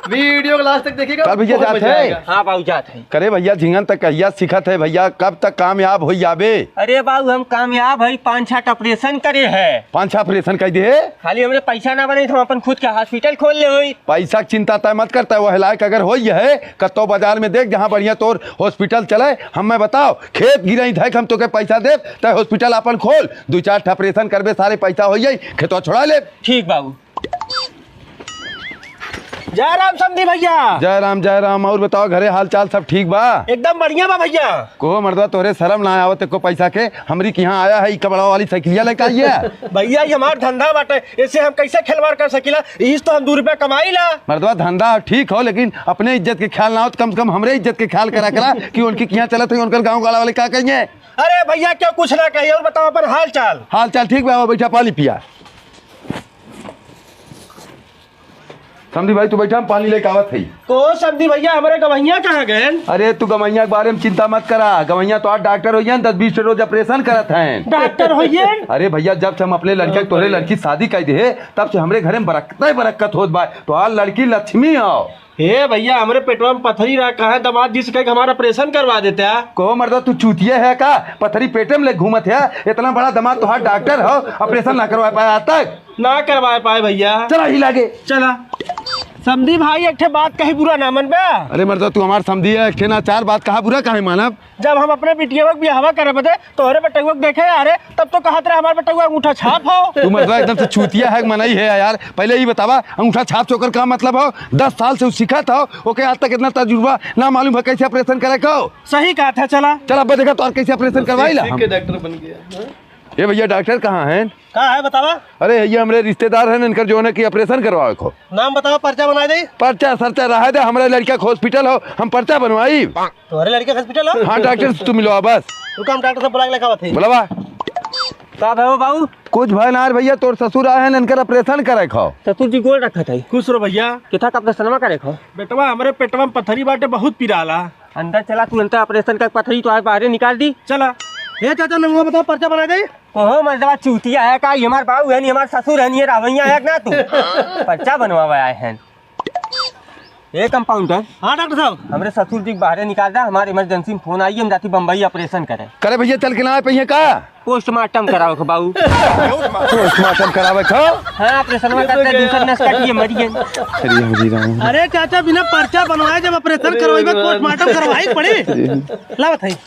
Video last तक देखिएगा। कल भैया बहुत जाते मजा हैं। आएगा। हाँ बाबू जात है। करे भैया झिंगन तक कहिया सिखत है भैया, कब तक कामयाब हो जाबे? अरे बाबू हम कामयाब है, 5-6 ऑपरेशन करे है। 5-6 ऑपरेशन कर दिए। खाली हमरे पैसा ना बने तो हम अपन खुद के हॉस्पिटल खोल ले हुई। पैसा की चिंता तय मत करता है, वो लायक अगर हो है कत्तो बाजार में देख जहाँ बढ़िया तोर हॉस्पिटल चले। हमें बताओ खेत गिरई धैक हम तो के पैसा दे तय हॉस्पिटल अपन खोल, 2-4 ऑपरेशन करबे सारे पैसा हो जाई, खेतवा छोड़ा ले। ठीक बाबू। जय राम समधी भैया। जय राम जय राम। और बताओ घरे हाल चाल सब ठीक बा? एकदम बढ़िया बा भैया। को मर्दा तोरे शर्म ना आवत को पैसा के हमरी के यहाँ आया है कबड़ा वाली साइकिलिया लेके आइए। भैया ये हमार धंधा बाटे, इससे हम कैसे खिलवाड़ कर सकीला? इस तो हम 2 रुपया कमाई ला। मर्दवा धंधा ठीक हो लेकिन अपने इज्जत के ख्याल ना हो तो कम से कम हमरे इज्जत के ख्याल करा करा कि उनकी यहाँ चलत है उनकर गाँव गाड़ा वाले क्या कहेंगे। अरे भैया क्यों कुछ ना कहिए और बताओ अपन हाल चाल। हाल चाल ठीक बा, बैठा पानी पिया। समझी भाई तू बैठा, हम पानी लेके आवत है। तो समधी भैया हमारे गवैया कहाँ गए? अरे तू गवैया के बारे में चिंता मत करा, गवैया तो आज डॉक्टर हो 10-20 रोज ऑपरेशन करत हैं। डॉक्टर होइए? अरे भैया जब से हम अपने लड़के तोरे लड़की शादी कर दे तब से हमरे घर में बरकत होत बा, तो आज लड़की लक्ष्मी हो। हे भैया हमारे पेटवा में पथरी रखा है, दामाद जी से कह हमारा ऑपरेशन करवा देते हैं। को मर्दा तू चूतिया है का? पथरी पेटे में ले घूमत है, इतना बड़ा दामाद तो डॉक्टर हो, ऑपरेशन ना करवा पाया आज तक? ना करवा पाए भैया। चला ही लागे चला। समधी भाई एक ठे बात कही बुरा ना मन बे। अरे मर्दा तू हमार समझी है, एक ना 4 बात कहा बुरा काहे मानब? जब हम अपने बिटिया भी हवा करे बदे तोहरे बेटुआ देखे अरे तब तो कहत रहे हमारे बेटुआ अंगूठा छाप हो। तू मर्दा एकदम से चूतिया है मनाई है यार। पहले ही बतावा अंगूठा छाप चोकर का मतलब हो? 10 साल से सीखा था ओके, आज तक इतना तजुर्बा ना मालूम है कैसे ऑपरेशन करे को। सही कहा था। चला चल अब देखा तो और कैसे ऑपरेशन करवाई ला। सीख के डॉक्टर बन गया। ये भैया डॉक्टर कहाँ हैं? कहा है बतावा। अरे ये हमारे रिश्तेदार हैं, इनकर जो है कि ऑपरेशन करवाए को। नाम बतावा, पर्चा बना दे। पर्चा सरचा रहा दे, हमारे लड़का का हॉस्पिटल हो, हम पर्चा बनवाई। तुम्हारे लड़के हॉस्पिटल हो? हाँ डॉक्टर से तू मिलो बस। रुका हम डॉक्टर से बुला के लेकर आते हैं। बोलावा साहब है बाबू। कुछ भय ना भैया, तोर ससुर आए हैं इनकर ऑपरेशन करे खो। ससुर जी गोल रखा था। खुश रहो भैया। किथा का ऑपरेशन करे खो? बेटवा हमारे पेटवा में पथरी बाटे बहुत पिराला। अंदर चला तू, अंदर ऑपरेशन का पथरी तो आज बाहर निकाल दी। चला। ये चाचा नंबर बताओ, पर्चा बना दे। ओहो मर्दवा चूतिया है का? ये हमार बाबू है नहीं, हमार ससुर है नहीं, ये रावैया है ना तू। पर्चा बनवावा आए हैं। ये कंपाउंडर। हाँ डॉक्टर साहब। हमारे ससुर जी बाहर निकाल रहा, हमारे इमरजेंसी में फोन आई, हम जाती बम्बई ऑपरेशन करे। करे भैया चल के ना पे का पोस्टमार्टम कराओ खो बाबू। पोस्टमार्टम करावे खो। हाँ ऑपरेशन में करते दूसरा नस काटिए मरिए। अरे चाचा बिना पर्चा बनवाए जब ऑपरेशन करवाई पोस्टमार्टम करवाई पड़ी। ला बताइए।